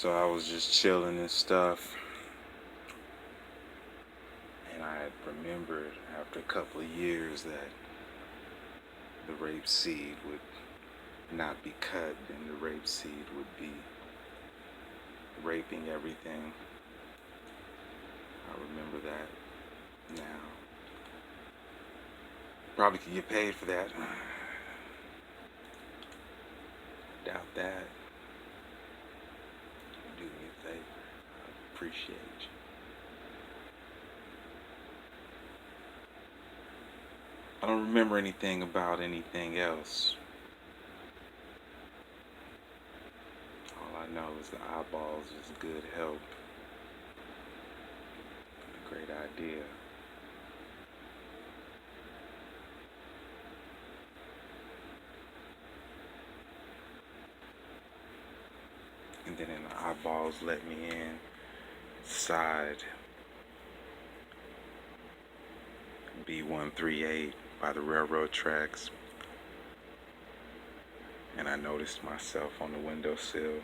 So I was just chilling and stuff, and I had remembered after a couple of years that the rape seed would not be cut, and the rape seed would be raping everything. I remember that now. Probably could get paid for that. Doubt that. Do me a favor. I appreciate you. I don't remember anything about anything else. All I know is the eyeballs is good help. A great idea. And then the eyeballs let me inside B138 by the railroad tracks. And I noticed myself on the windowsill.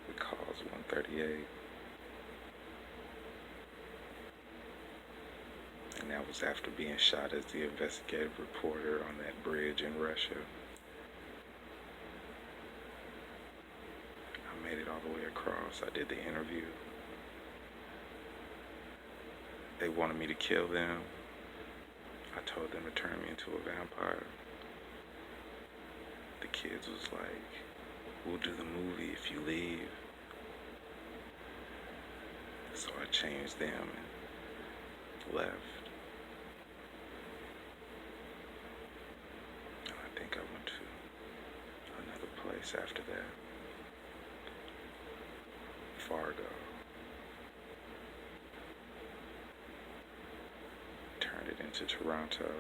It calls 138. And that was after being shot as the investigative reporter on that bridge in Russia. I made it all the way across. I did the interview. They wanted me to kill them. I told them to turn me into a vampire. The kids was like, "We'll do the movie if you leave." So I changed them and left. And I think I went to another place after that. Fargo. Turned it into Toronto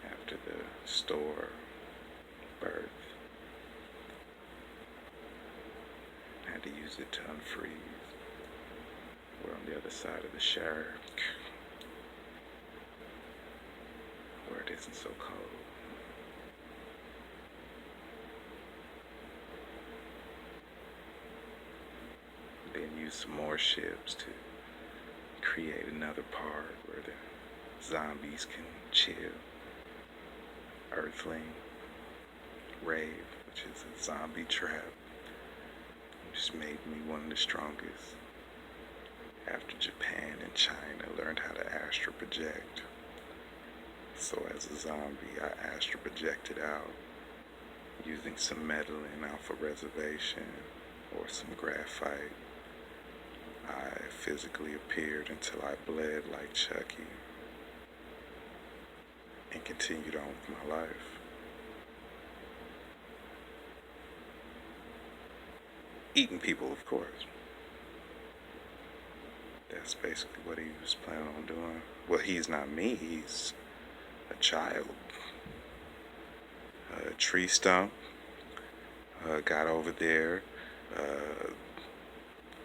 after the store birth. Had to use it to unfreeze. We're on the other side of the shark, where it isn't so cold. Then use some more ships to create another part where the zombies can chill. Earthling, Rave, which is a zombie trap, just made me one of the strongest. After Japan and China learned how to astral project. So as a zombie, I astral projected out using some metal in Alpha Reservation or some graphite. I physically appeared until I bled like Chucky and continued on with my life. Eating people, of course. That's basically what he was planning on doing. Well, he's not me, he's a child. A tree stump got over there.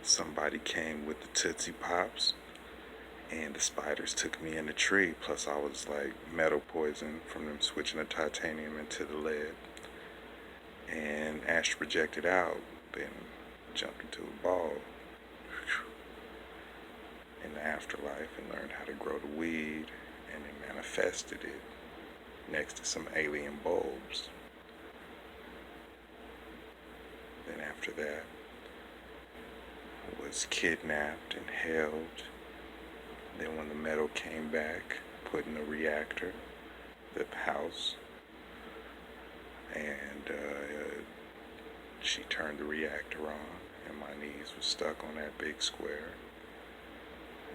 Somebody came with the Tootsie Pops, and the spiders took me in the tree. Plus, I was like metal poison from them switching the titanium into the lead. And astral projected out, then jumped into a ball in the afterlife and learned how to grow the weed, and then manifested it next to some alien bulbs. Then after that, was kidnapped and held. Then when the metal came back, put in a reactor, the house, and she turned the reactor on, and my knees were stuck on that big square.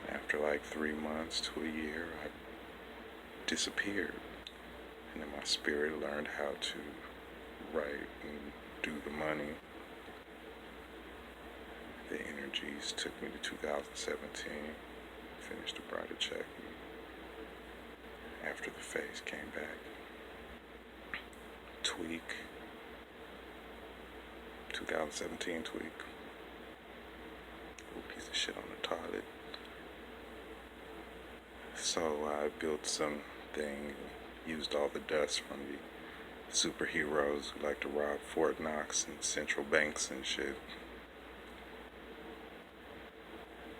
After like 3 months to a year, I disappeared. And then my spirit learned how to write and do the money. The energies took me to 2017, finished the Bride of Chucky. After the face came back. Tweak. 2017 Tweak. Little piece of shit on the toilet. So I built something, used all the dust from the superheroes who like to rob Fort Knox and central banks and shit.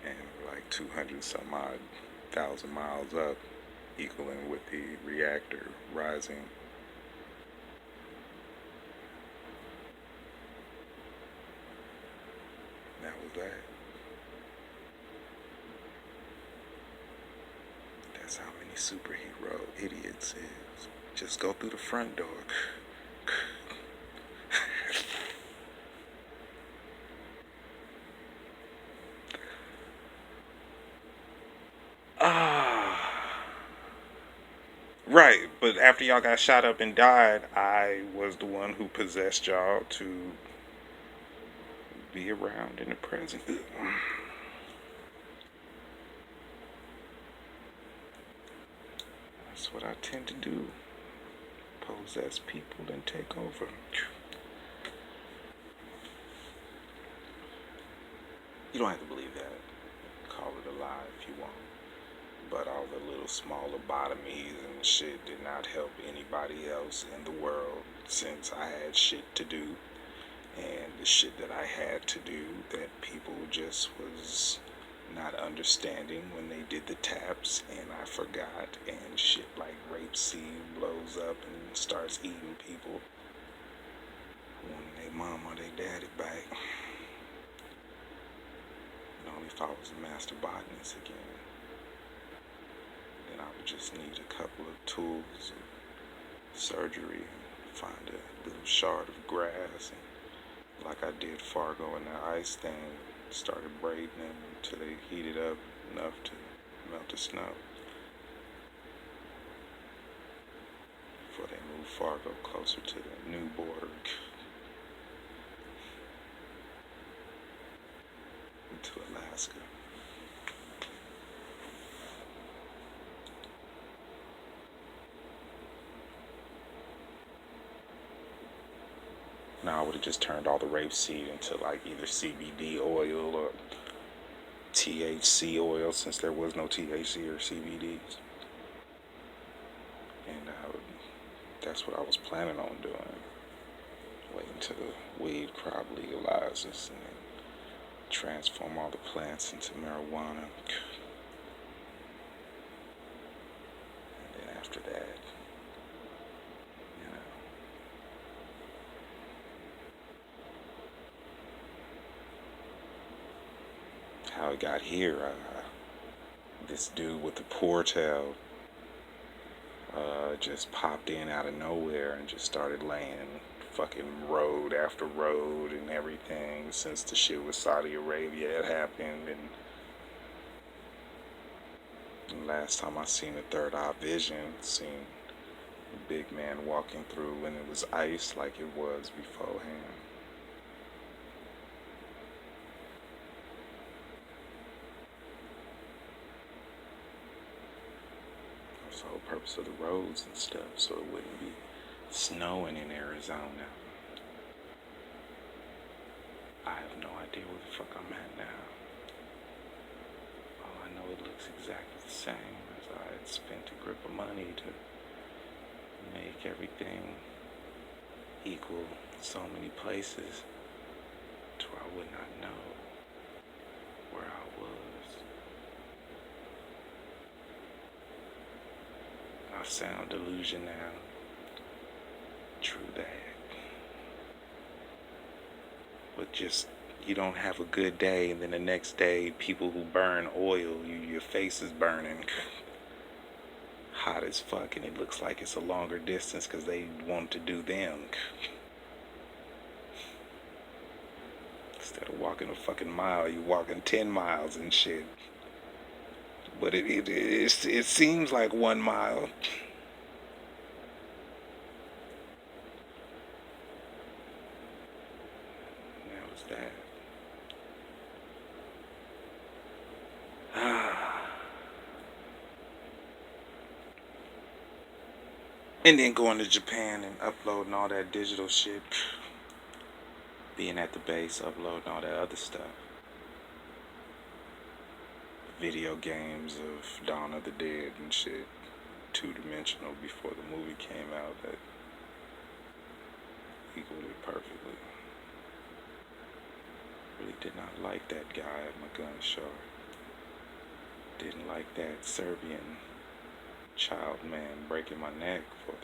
And we're like 200 some odd thousand miles up, equaling with the reactor rising. That was that. That's how many superhero idiots is. Just go through the front door. Ah. Right, but after y'all got shot up and died, I was the one who possessed y'all to be around in the present. That's what I tend to do. Possess people and take over. You don't have to believe that. Call it a lie if you want. But all the little small lobotomies and shit did not help anybody else in the world since I had shit to do. And the shit that I had to do that people just was not understanding when they did the taps and I forgot, and shit like rapeseed blows up and starts eating people wanting their mom or their daddy back. And only if I was a master botanist again, then I would just need a couple of tools of surgery and find a little shard of grass and, like I did Fargo and that ice thing, started braiding them until they heated up enough to melt the snow. Before they moved Fargo closer to the new border into Alaska. Now I would have just turned all the rapeseed into like either CBD oil or THC oil, since there was no THC or CBDs. And that's what I was planning on doing. Wait until the weed crop legalizes and then transform all the plants into marijuana. And then after that, how it got here, this dude with the poor tail just popped in out of nowhere and just started laying fucking road after road and everything since the shit with Saudi Arabia had happened. And last time I seen a third eye vision, seen a big man walking through and it was ice like it was beforehand. That's the whole purpose of the roads and stuff, so it wouldn't be snowing in Arizona. I have no idea where the fuck I'm at now. All I know, it looks exactly the same as I had spent a grip of money to make everything equal so many places to where I would not know where I was. I sound delusion now. True that. But just, you don't have a good day and then the next day people who burn oil, your face is burning hot as fuck and it looks like it's a longer distance because they want to do them. Instead of walking a fucking mile, you walking 10 miles and shit. But it seems like 1 mile. And that was that. And then going to Japan and uploading all that digital shit. Being at the base, uploading all that other stuff. Video games of Dawn of the Dead and shit. 2-dimensional before the movie came out that equaled it perfectly. Really did not like that guy at my gun show. Didn't like that Serbian child man breaking my neck for 3-5.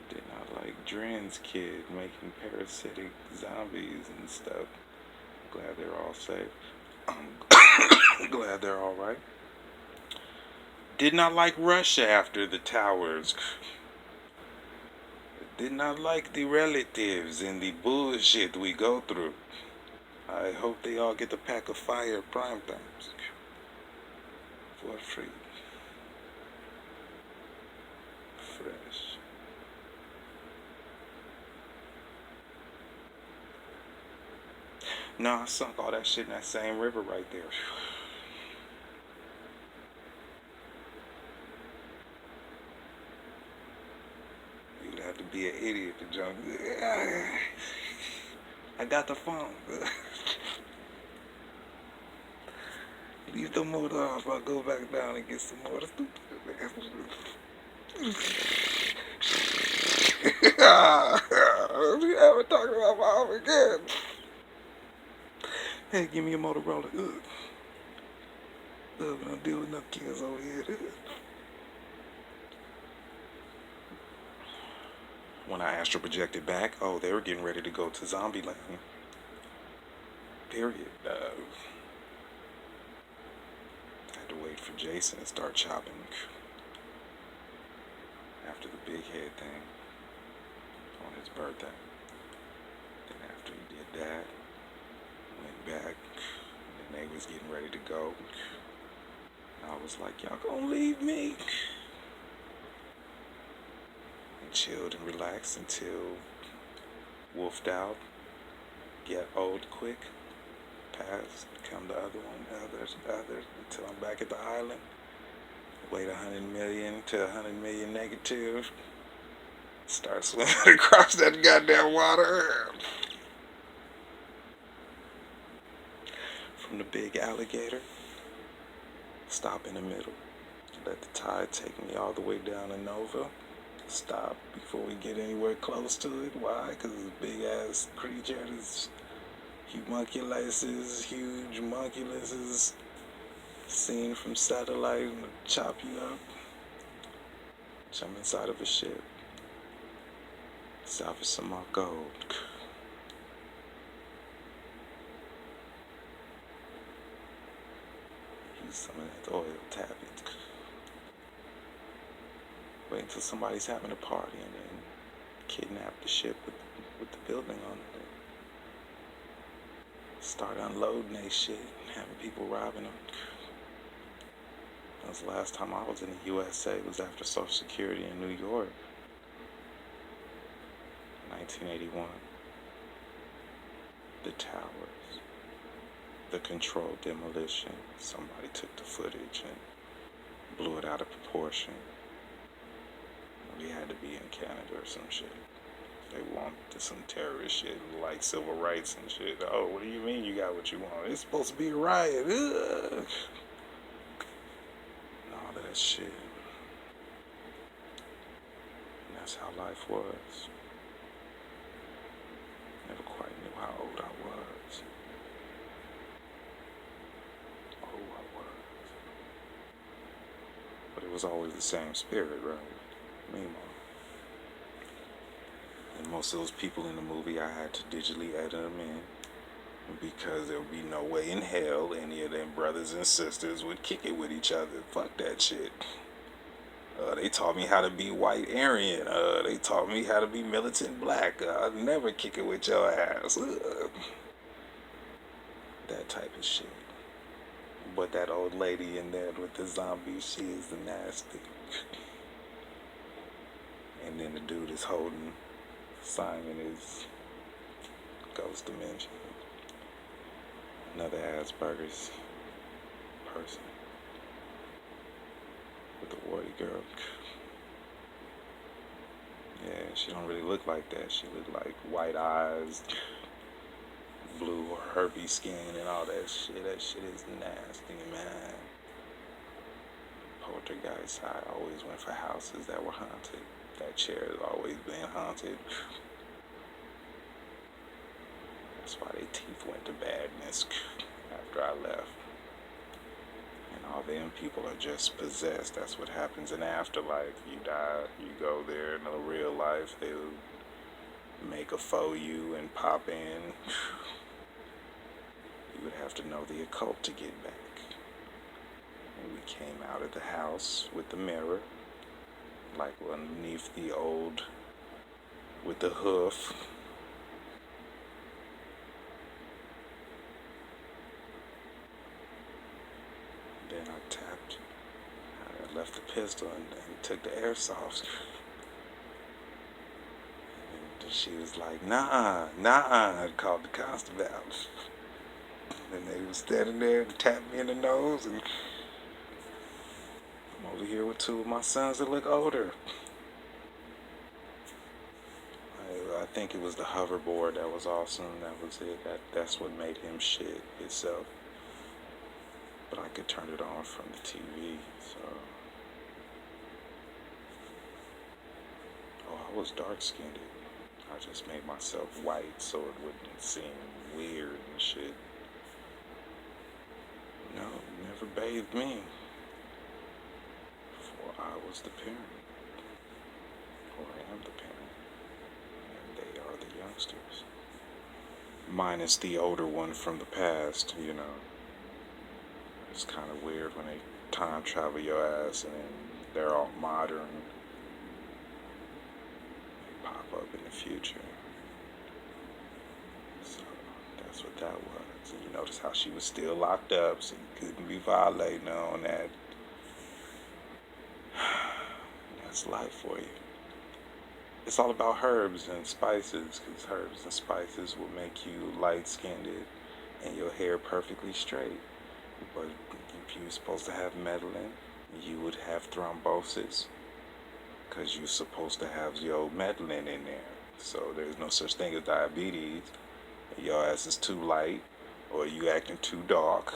Did not like Dren's kid making parasitic zombies and stuff. Glad they're all safe. I'm glad they're all right. Did not like Russia after the towers. Did not like the relatives and the bullshit we go through. I hope they all get the pack of fire prime times for free. Fresh. No, I sunk all that shit in that same river right there. You'd have to be an idiot to jump. I got the phone. Leave the motor off. I'll go back down and get some more. You ever talk about my mom again? Hey, give me a Motorola. We don't deal with enough kids over here. When I astral projected back, oh, they were getting ready to go to Zombieland. Period. I had to wait for Jason to start chopping after the big head thing on his birthday. Then after he did that, went back, and they was getting ready to go. I was like, y'all gonna leave me? And chilled and relaxed until wolfed out, get old quick, pass, come the other one, others, until I'm back at the island. Wait 100 million to 100 million negative. Start swimming across that goddamn water. From the big alligator, stop in the middle. Let the tide take me all the way down to Nova. Stop before we get anywhere close to it. Why? Because this big ass creature, this humunculus, huge homunculus, seen from satellite, and chop you up. Jump inside of a ship. Salvage some more gold. Use some of that oil, tap it. Wait until somebody's having a party and then kidnap the ship with the building on it. Start unloading they shit and having people robbing them. That was the last time I was in the USA. It was after Social Security in New York. 1981. The towers. The controlled demolition. Somebody took the footage and blew it out of proportion. We had to be in Canada or some shit. They wanted some terrorist shit like civil rights and shit. Oh, what do you mean you got what you want? It's supposed to be a riot. Ugh. And all that shit. And that's how life was. Never quite knew how old I was. But it was always the same spirit, right? Meanwhile. And most of those people in the movie, I had to digitally edit them in because there would be no way in hell any of them brothers and sisters would kick it with each other. Fuck that shit. They taught me how to be white Aryan. They taught me how to be militant black. I'd never kick it with your ass. That type of shit. But that old lady in there with the zombies, she is the nasty. And then the dude is holding Simon is Ghost Dimension. Another Asperger's person with a warty girl. Yeah, she don't really look like that. She look like white eyes, blue or herpes skin and all that shit. That shit is nasty, man. Poltergeist, I always went for houses that were haunted. That chair has always been haunted. That's why their teeth went to badness after I left. And all them people are just possessed. That's what happens in afterlife. You die, you go there. In the real life, they'll make a faux you and pop in. You would have to know the occult to get back. And we came out of the house with the mirror, like underneath the old, with the hoof. Then I tapped, I left the pistol and took the airsoft. And she was like, nah, I called the constable out. And they was standing there and tapped me in the nose, and I'm over here with two of my sons that look older. I think it was the hoverboard that was awesome. That was it. That's what made him shit itself. But I could turn it on from the TV, so. Oh, I was dark-skinned. I just made myself white so it wouldn't seem weird and shit. No, never bathed me. For I was the parent. Or I am the parent. And they are the youngsters. Minus the older one from the past, you know. It's kind of weird when they time travel your ass and then they're all modern. They pop up in the future. So that's what that was. And you notice how she was still locked up, so you couldn't be violating her on that. That's life for you. It's all about herbs and spices, because herbs and spices will make you light-skinned and your hair perfectly straight. But if you're supposed to have meddling, you would have thrombosis, because you're supposed to have your meddling in there. So there's no such thing as diabetes. Your ass is too light, or you acting too dark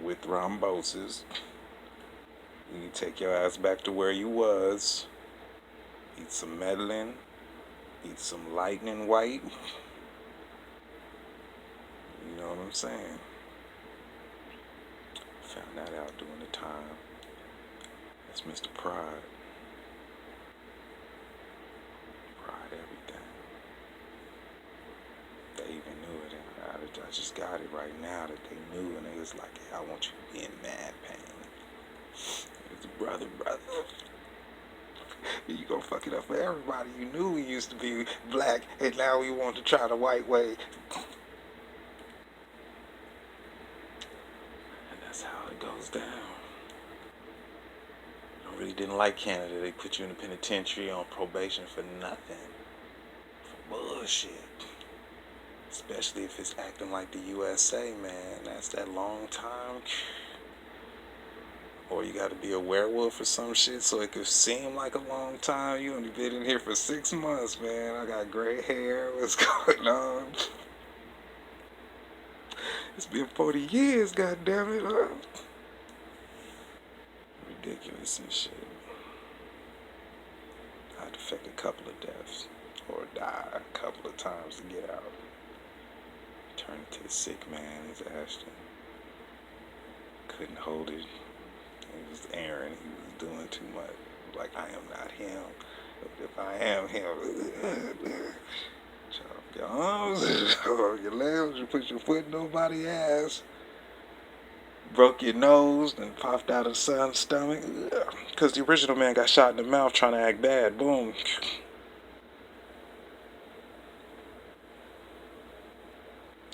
with thrombosis. You need to take your ass back to where you was. Eat some meddling. Eat some lightning white. You know what I'm saying? Found that out during the time. That's Mr. Pride. Pride everything. They even knew it, and I just got it right now that they knew, and it was like, hey, I want you in mad pain. It's brother. You gonna fuck it up for everybody. You knew we used to be black, and now we want to try the white way. And that's how it goes down. I really didn't like Canada. They put you in the penitentiary on probation for nothing. For bullshit. Especially if it's acting like the USA, man. That's that long time. Or you gotta be a werewolf or some shit so it could seem like a long time. You only been in here for 6 months, man. I got gray hair. What's going on? It's been 40 years, goddammit, huh? Ridiculous and shit. I had to fake a couple of deaths. Or die a couple of times to get out. Turn into the sick man as Ashton. Couldn't hold it. It was Aaron. He was doing too much. Like, I am not him. If I am him, chop your arms, or your legs, you put your foot in nobody's ass. Broke your nose and popped out of the son's stomach. Because the original man got shot in the mouth trying to act bad. Boom.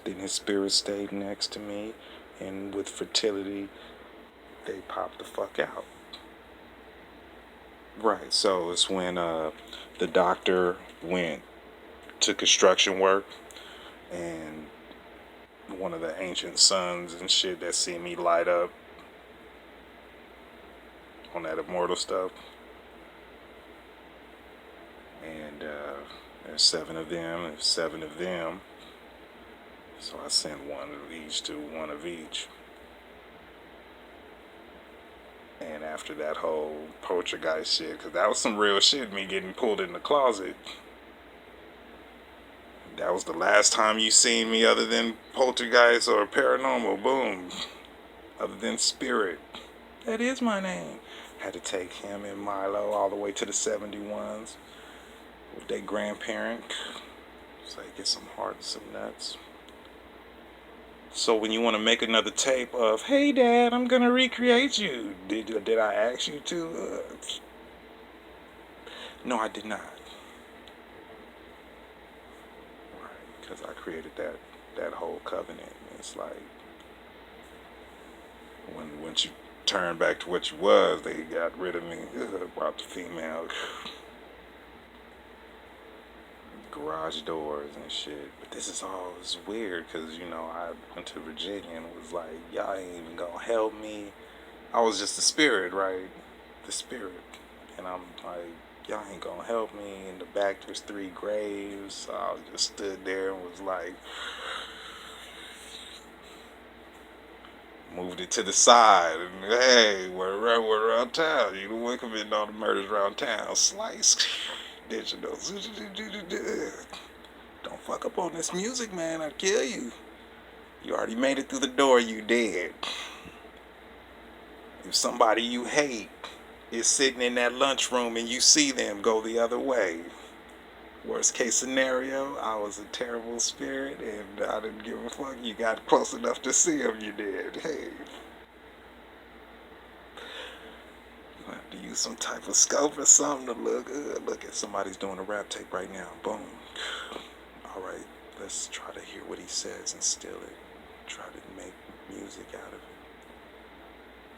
Then his spirit stayed next to me, and with fertility, they popped the fuck out. Right, so it's when the doctor went to construction work, and one of the ancient sons and shit that see me light up on that immortal stuff. And there's 7 of them, there's 7 of them. So I sent one of each to one of each. And after that whole poltergeist shit, because that was some real shit, me getting pulled in the closet. That was the last time you seen me other than poltergeist or paranormal, boom. Other than spirit. That is my name. Had to take him and Milo all the way to the 71s with their grandparent. So they get some heart and some nuts. So when you want to make another tape of, hey dad, I'm gonna recreate you. Did I ask you to? No, I did not. Right, because I created that whole covenant. It's like once you turn back to what you was, they got rid of me. Brought the female garage doors and shit. But this is all is weird because I went to Virginia and was like, y'all ain't even gonna help me. I was just the spirit, right? The spirit, and I'm like, y'all ain't gonna help me. In the back there's 3 graves. So I just stood there and was like, moved it to the side, and hey, we're around town. You the one committing all the murders around town. Slice. Digital. Don't fuck up on this music, man. I'll kill you. You already made it through the door, you dead. If somebody you hate is sitting in that lunchroom and you see them, go the other way. Worst case scenario, I was a terrible spirit and I didn't give a fuck. You got close enough to see him, you did. Hey. You have to use some type of scope or something to look at somebody's doing a rap tape right now. Boom. Alright, let's try to hear what he says and steal it. Try to make music out of it.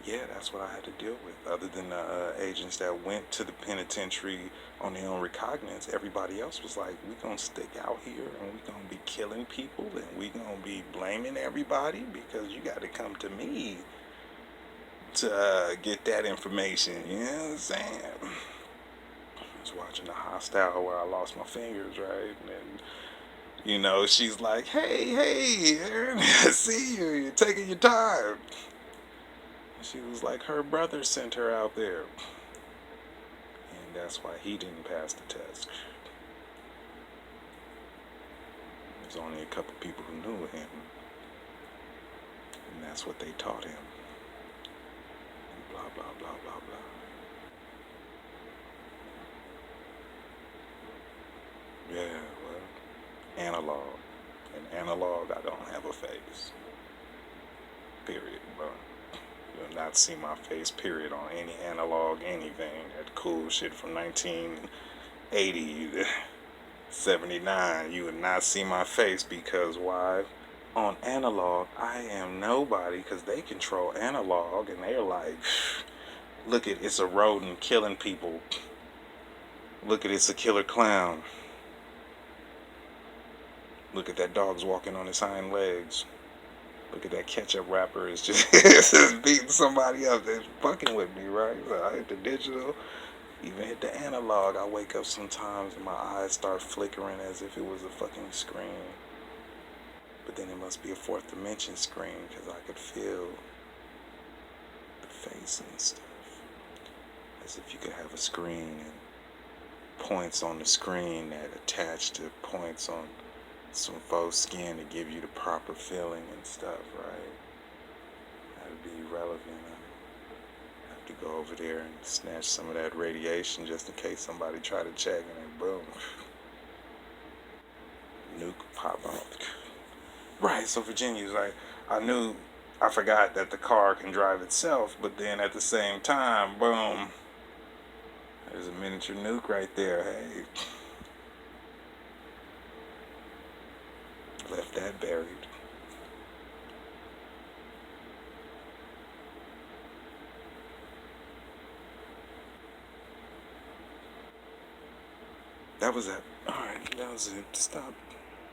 Yeah, that's what I had to deal with. Other than the agents that went to the penitentiary on their own recognizance, everybody else was like, we gonna stick out here and we gonna be killing people and we gonna be blaming everybody because you gotta come to me to get that information. You know what I'm saying? I was watching The Hostile where I lost my fingers, right? And she's like, hey, Aaron, I see you. You're taking your time. She was like, her brother sent her out there. And that's why he didn't pass the test. There's only a couple people who knew him. And that's what they taught him. And blah, blah, blah, blah, blah. Yeah, well, analog. In analog, I don't have a face. Period, bro. You'll not see my face, period, on any analog anything. That cool shit from 1980 to 79. You would not see my face because why? On analog, I am nobody because they control analog and they're like, look at it's a rodent killing people. Look at it's a killer clown. Look at that dog's walking on his hind legs. Look at that ketchup wrapper. It's just beating somebody up. They're fucking with me, right? So I hit the digital, even hit the analog. I wake up sometimes and my eyes start flickering as if it was a fucking screen. But then it must be a 4th dimension screen because I could feel the face and stuff. As if you could have a screen and points on the screen that attach to points on some faux skin to give you the proper feeling and stuff, right? That would be relevant. I have to go over there and snatch some of that radiation just in case somebody try to check and then boom. Nuke pop out. Right, so Virginia's like, I forgot that the car can drive itself, but then at the same time, boom, there's a miniature nuke right there, hey. Left that buried. That was it. Alright, that was it. Stop.